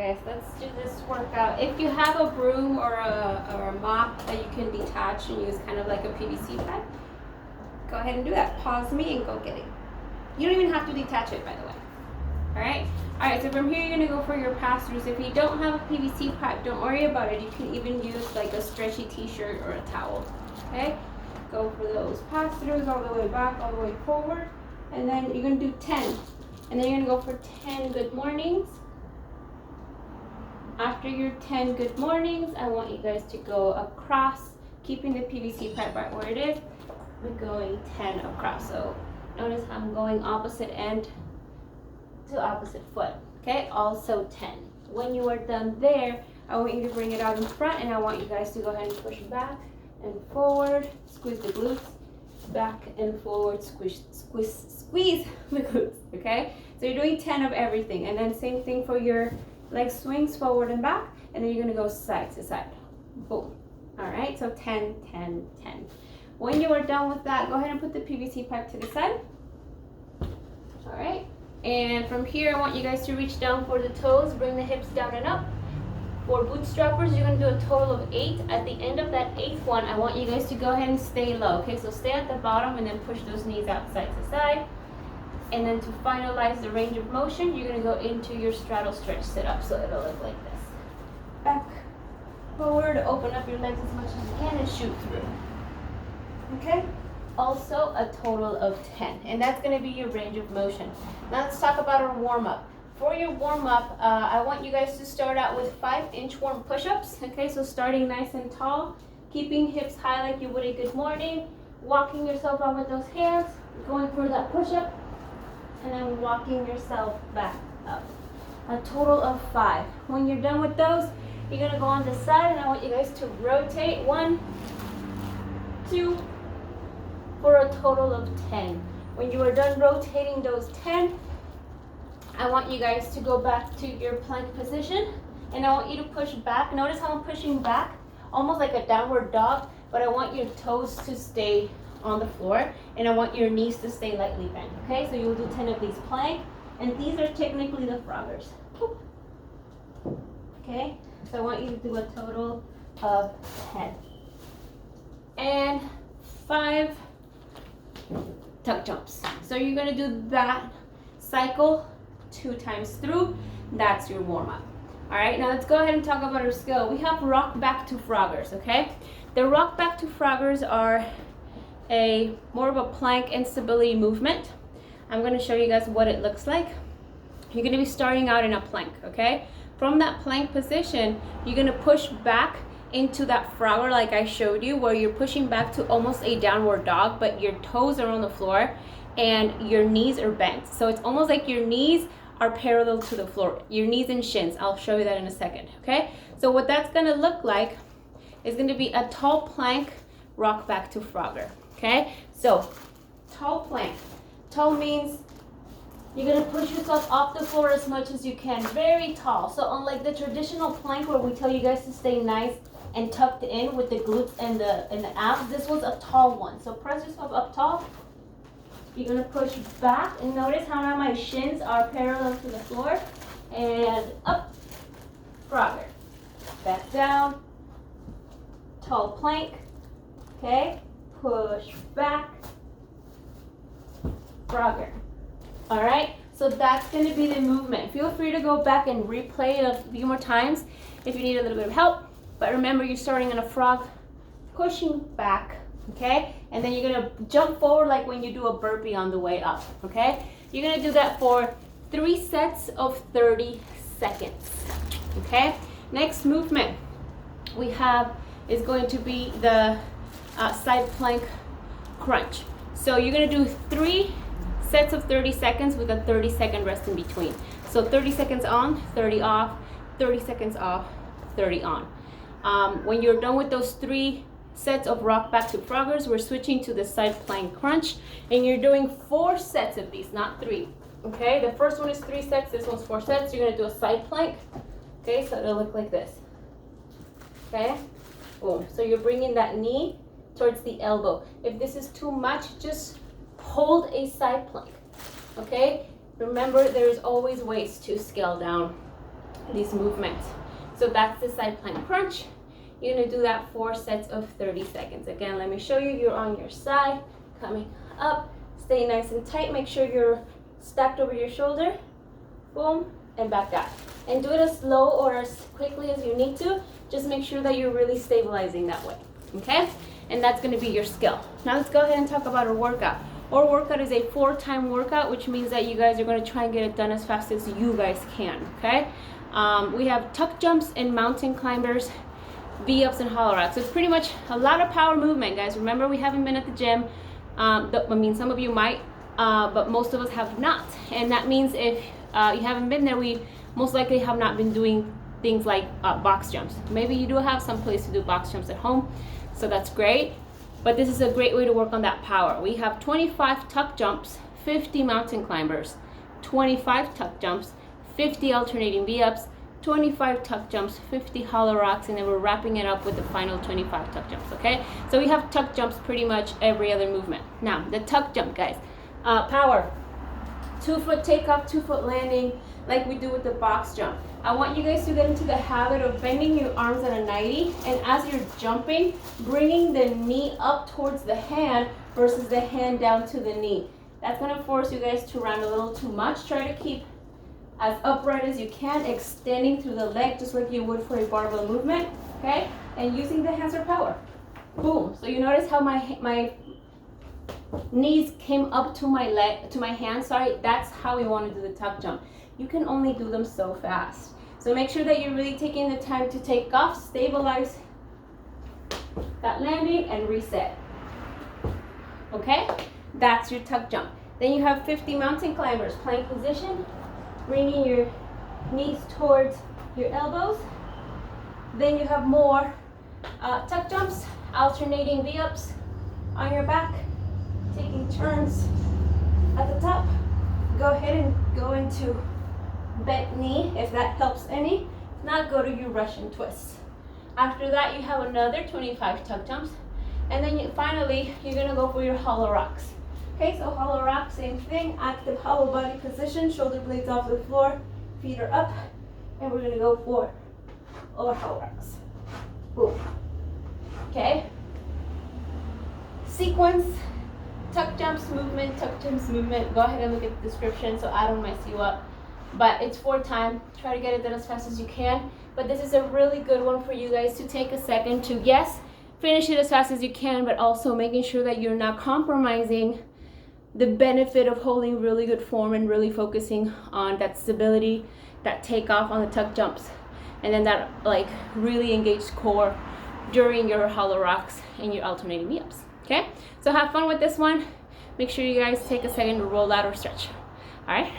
guys, let's do this workout. If you have a broom or a mop that you can detach and use kind of like a PVC pipe, go ahead and do that. Pause me and go get it. You don't even have to detach it, by the way. Alright? Alright, so from here you're going to go for your pass-throughs. If you don't have a PVC pipe, don't worry about it. You can even use like a stretchy t-shirt or a towel. Okay? Go for those pass-throughs all the way back, all the way forward. And then you're going to do 10. And then you're going to go for 10 good mornings. After your 10 good mornings, I want you guys to go across, keeping the PVC pipe right where it is. We're going 10 across. So notice I'm going opposite end to opposite foot. Okay, also 10. When you are done there, I want you to bring it out in front, and I want you guys to go ahead and push back and forward, squeeze the glutes, back and forward, squeeze the glutes. Okay, so you're doing 10 of everything, and then same thing for your leg swings forward and back, and then you're gonna go side to side. Boom. All right, so 10, 10, 10. When you are done with that, go ahead and put the PVC pipe to the side. All right, and from here, I want you guys to reach down for the toes, bring the hips down and up. For bootstrappers, you're gonna do a total of 8. At the end of that 8th one, I want you guys to go ahead and stay low. Okay, so stay at the bottom and then push those knees out side to side. And then to finalize the range of motion, you're gonna go into your straddle stretch sit up, so it'll look like this. Back, forward, open up your legs as much as you can and shoot through. Okay? Also a total of 10, and that's gonna be your range of motion. Now let's talk about our warm-up. For your warm-up, I want you guys to start out with 5-inch warm push-ups. Okay, so starting nice and tall, keeping hips high like you would a good morning, walking yourself out with those hands, going for that push-up, and then walking yourself back up. A total of 5. When you're done with those, you're gonna go on the side, and I want you guys to rotate 1, 2, for a total of 10. When you are done rotating those 10, I want you guys to go back to your plank position, and I want you to push back. Notice how I'm pushing back, almost like a downward dog, but I want your toes to stay on the floor, and I want your knees to stay lightly bent. Okay, so you'll do 10 of these plank, and these are technically the froggers. Okay, so I want you to do a total of 10. And 5 tuck jumps. So you're gonna do that cycle 2 times through. That's your warm-up. All right, now let's go ahead and talk about our skill. We have rock back to froggers, okay? The rock back to froggers are more of a plank instability movement. I'm gonna show you guys what it looks like. You're gonna be starting out in a plank, okay? From that plank position, you're gonna push back into that frogger like I showed you, where you're pushing back to almost a downward dog, but your toes are on the floor and your knees are bent. So it's almost like your knees are parallel to the floor, your knees and shins. I'll show you that in a second, okay? So what that's gonna look like is gonna be a tall plank, rock back to frogger, okay? So tall plank. Tall means you're gonna push yourself off the floor as much as you can, very tall. So unlike the traditional plank where we tell you guys to stay nice and tucked in with the glutes and the abs, this was a tall one. So press yourself up tall. You're gonna push back, and notice how now my shins are parallel to the floor, and up, frogger. Back down, tall plank, okay? Push back, frogger. All right, so that's gonna be the movement. Feel free to go back and replay it a few more times if you need a little bit of help. But remember, you're starting in a frog, pushing back, okay? And then you're gonna jump forward like when you do a burpee on the way up, okay? You're gonna do that for 3 sets of 30 seconds, okay? Next movement we have is going to be the side plank crunch. So you're gonna do 3 sets of 30 seconds with a 30-second rest in between. So 30 seconds on, 30 off, 30 seconds off, 30 on. When you're done with those 3 sets of rock back to froggers, we're switching to the side plank crunch, and you're doing 4 sets of these, not 3. Okay, the first one is 3 sets, this one's 4 sets. You're gonna do a side plank. Okay, so it'll look like this. Okay, boom. So you're bringing that knee towards the elbow. If this is too much, just hold a side plank. Okay, remember there's always ways to scale down these movements. So that's the side plank crunch. You're gonna do that 4 sets of 30 seconds. Again, let me show you. You're on your side, coming up, stay nice and tight. Make sure you're stacked over your shoulder. Boom, and back down. And do it as slow or as quickly as you need to. Just make sure that you're really stabilizing that way, okay? And that's gonna be your skill. Now let's go ahead and talk about our workout. Our workout is a 4-time workout, which means that you guys are gonna try and get it done as fast as you guys can, okay? We have tuck jumps and mountain climbers, V-ups and hollow rocks. So it's pretty much a lot of power movement, guys. Remember, we haven't been at the gym. I mean, some of you might, but most of us have not. And that means if you haven't been there, we most likely have not been doing things like box jumps. Maybe you do have some place to do box jumps at home, so that's great. But this is a great way to work on that power. We have 25 tuck jumps, 50 mountain climbers, 25 tuck jumps, 50 alternating V-ups, 25 tuck jumps, 50 hollow rocks, and then we're wrapping it up with the final 25 tuck jumps, okay? So we have tuck jumps pretty much every other movement. Now, the tuck jump, guys. Power, 2-foot takeoff, 2-foot landing, like we do with the box jump. I want you guys to get into the habit of bending your arms at a 90, and as you're jumping, bringing the knee up towards the hand versus the hand down to the knee. That's gonna force you guys to round a little too much. Try to keep as upright as you can, extending through the leg just like you would for a barbell movement, okay? And using the hands for power. Boom. So you notice how my knees came up to my hand, sorry. That's how we want to do the tuck jump. You can only do them so fast. So make sure that you're really taking the time to take off, stabilize that landing, and reset. Okay? That's your tuck jump. Then you have 50 mountain climbers, plank position, bringing your knees towards your elbows. Then you have more tuck jumps, alternating V-ups on your back, taking turns at the top. Go ahead and go into bent knee if that helps any. If not, go to your Russian twist. After that, you have another 25 tuck jumps, and then finally you're gonna go for your hollow rocks. Okay, so hollow rock, same thing, active hollow body position, shoulder blades off the floor, feet are up, and we're gonna go for our hollow rocks. Boom. Okay. Sequence, tuck jumps movement, tuck jumps movement. Go ahead and look at the description so I don't mess you up. But it's 4-time. Try to get it done as fast as you can. But this is a really good one for you guys to take a second to, yes, finish it as fast as you can, but also making sure that you're not compromising the benefit of holding really good form and really focusing on that stability, that takeoff on the tuck jumps, and then that like really engaged core during your hollow rocks and your alternating V-ups. Okay, so have fun with this one. Make sure you guys take a second to roll out or stretch. All right.